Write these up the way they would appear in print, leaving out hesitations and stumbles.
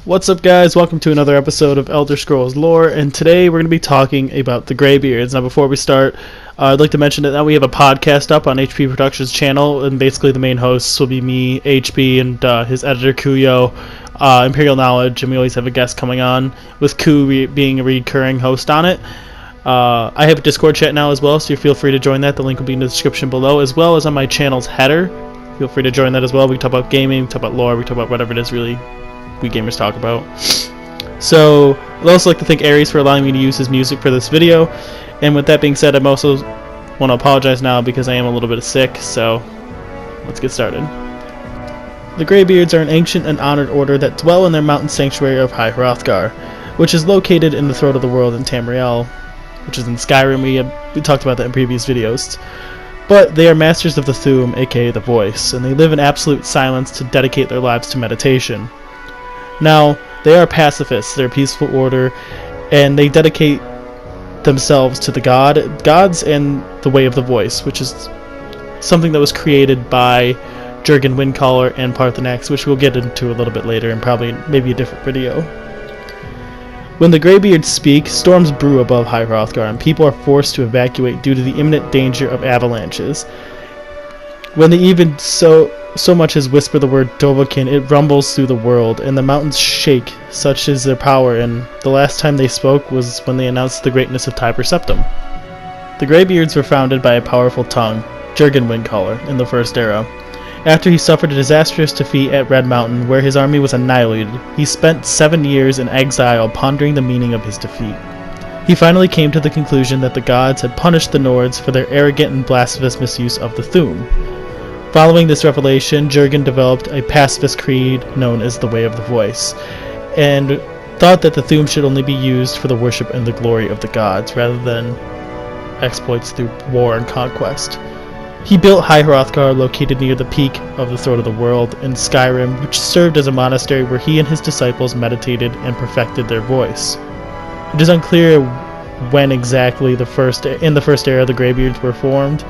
What's up, guys? Welcome to another episode of Elder Scrolls Lore, and today we're going to be talking about the Greybeards. Now, before we start, I'd like to mention that now we have a podcast up on HP Productions channel, and basically the main hosts will be me, HB, and his editor, Kuyo, Imperial Knowledge, and we always have a guest coming on, with Ku being a recurring host on it. I have a Discord chat now as well, so you feel free to join that. The link will be in the description below, as well as on my channel's header. Feel free to join that as well. We talk about gaming, we talk about lore, we talk about whatever it is really we gamers talk about. So I'd also like to thank Ares for allowing me to use his music for this video, and with that being said, I'm also want to apologize now because I am a little bit sick, so let's get started. The Greybeards are an ancient and honored order that dwell in their mountain sanctuary of High Hrothgar, which is located in the throat of the world in Tamriel, which is in Skyrim. We talked about that in previous videos. But they are masters of the Thu'um, aka the Voice, and they live in absolute silence to dedicate their lives to meditation. Now, they are pacifists, they're a peaceful order, and they dedicate themselves to the gods and the way of the Voice, which is something that was created by Jurgen Windcaller and Paarthurnax, which we'll get into a little bit later in probably maybe a different video. When the Greybeards speak, storms brew above High Hrothgar, and people are forced to evacuate due to the imminent danger of avalanches. When they even so much as whisper the word Dovahkiin, it rumbles through the world, and the mountains shake, such is their power, and the last time they spoke was when they announced the greatness of Tiber Septim. The Greybeards were founded by a powerful tongue, Jurgen Windcaller, in the First Era. After he suffered a disastrous defeat at Red Mountain, where his army was annihilated, he spent 7 years in exile pondering the meaning of his defeat. He finally came to the conclusion that the gods had punished the Nords for their arrogant and blasphemous misuse of the Thu'um. Following this revelation, Jurgen developed a pacifist creed known as the Way of the Voice, and thought that the Thu'um should only be used for the worship and the glory of the gods, rather than exploits through war and conquest. He built High Hrothgar, located near the peak of the Throat of the World in Skyrim, which served as a monastery where he and his disciples meditated and perfected their voice. It is unclear when exactly in the First Era the Greybeards were formed,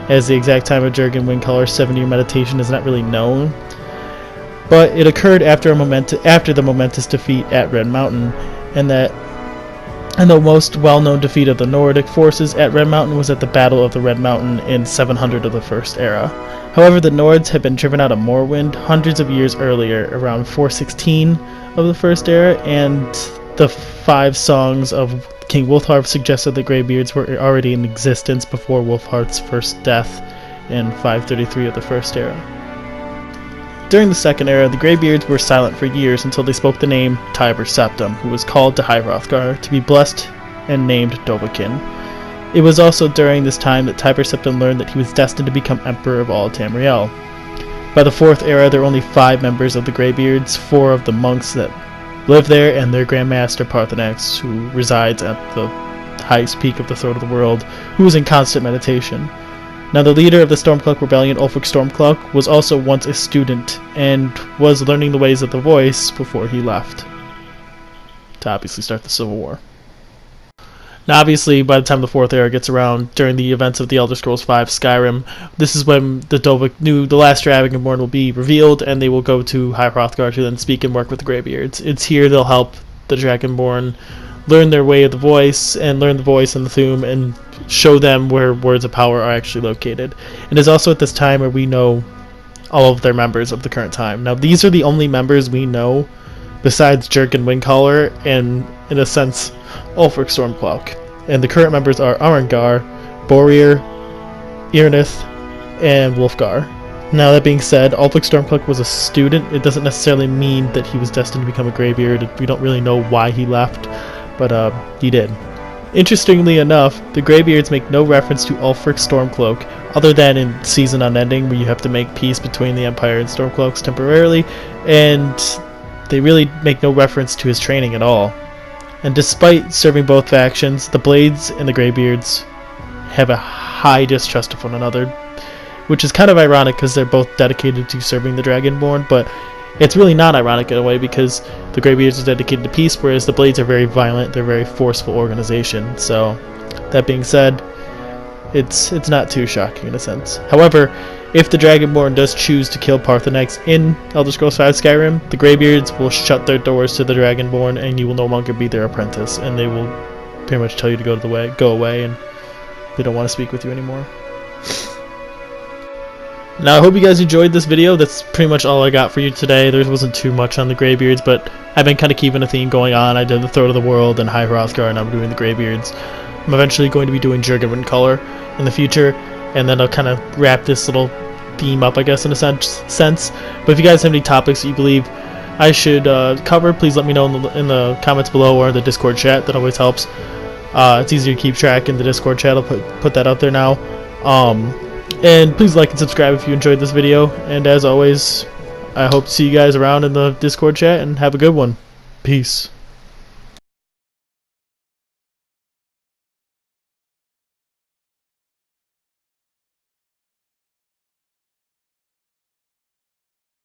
as the exact time of Jurgen Windcaller's 7-year meditation is not really known, but it occurred after the momentous defeat at Red Mountain, and the most well-known defeat of the Nordic forces at Red Mountain was at the Battle of the Red Mountain in 700 of the First Era. However, the Nords had been driven out of Morrowind hundreds of years earlier, around 416 of the First Era, and the 5 songs of King Wulfharth suggested the Greybeards were already in existence before Wulfharth's first death in 533 of the First Era. During the Second Era, the Greybeards were silent for years until they spoke the name Tiber Septim, who was called to High Hrothgar to be blessed and named Dovahkiin. It was also during this time that Tiber Septim learned that he was destined to become Emperor of all Tamriel. By the Fourth Era, there were only 5 members of the Greybeards, 4 of the monks that live there, and their Grand Master Paarthurnax, who resides at the highest peak of the Throat of the World, who is in constant meditation. Now, the leader of the Stormcloak Rebellion, Ulfric Stormcloak, was also once a student, and was learning the ways of the Voice before he left to obviously start the Civil War. Now, obviously, by the time the Fourth Era gets around, during the events of the Elder Scrolls V Skyrim, this is when the last Dragonborn will be revealed, and they will go to High Hrothgar to then speak and work with the Greybeards. It's here they'll help the Dragonborn learn their way of the Voice, and learn the Voice and the Thu'um, and show them where words of power are actually located. It is also at this time where we know all of their members of the current time. Now, these are the only members we know besides Jurgen Windcaller and, in a sense, Ulfric Stormcloak. And the current members are Arengar, Borir, Irnith, and Wulfgar. Now, that being said, Ulfric Stormcloak was a student. It doesn't necessarily mean that he was destined to become a Greybeard. We don't really know why he left, but he did. Interestingly enough, the Greybeards make no reference to Ulfric Stormcloak, other than in Season Unending, where you have to make peace between the Empire and Stormcloaks temporarily, and they really make no reference to his training at all. And despite serving both factions, the Blades and the Greybeards have a high distrust of one another, which is kind of ironic because they're both dedicated to serving the Dragonborn, but it's really not ironic in a way because the Greybeards are dedicated to peace, whereas the Blades are very violent, they're a very forceful organization. So, that being said, it's not too shocking in a sense. However, if the Dragonborn does choose to kill Parthenax in Elder Scrolls V Skyrim, the Greybeards will shut their doors to the Dragonborn, and you will no longer be their apprentice, and they will pretty much tell you to go away, and they don't want to speak with you anymore. Now, I hope you guys enjoyed this video. That's pretty much all I got for you today. There wasn't too much on the Greybeards, but I've been kind of keeping a theme going on. I did the Throat of the World and High Hrothgar, and I'm doing the Greybeards. I'm eventually going to be doing Jurgen Color in the future, and then I'll kind of wrap this little theme up, I guess, in a sense. But if you guys have any topics that you believe I should cover, please let me know in the comments below or in the Discord chat. That always helps. It's easier to keep track in the Discord chat. I'll put that out there now. And please like and subscribe if you enjoyed this video. And as always, I hope to see you guys around in the Discord chat, and have a good one. Peace.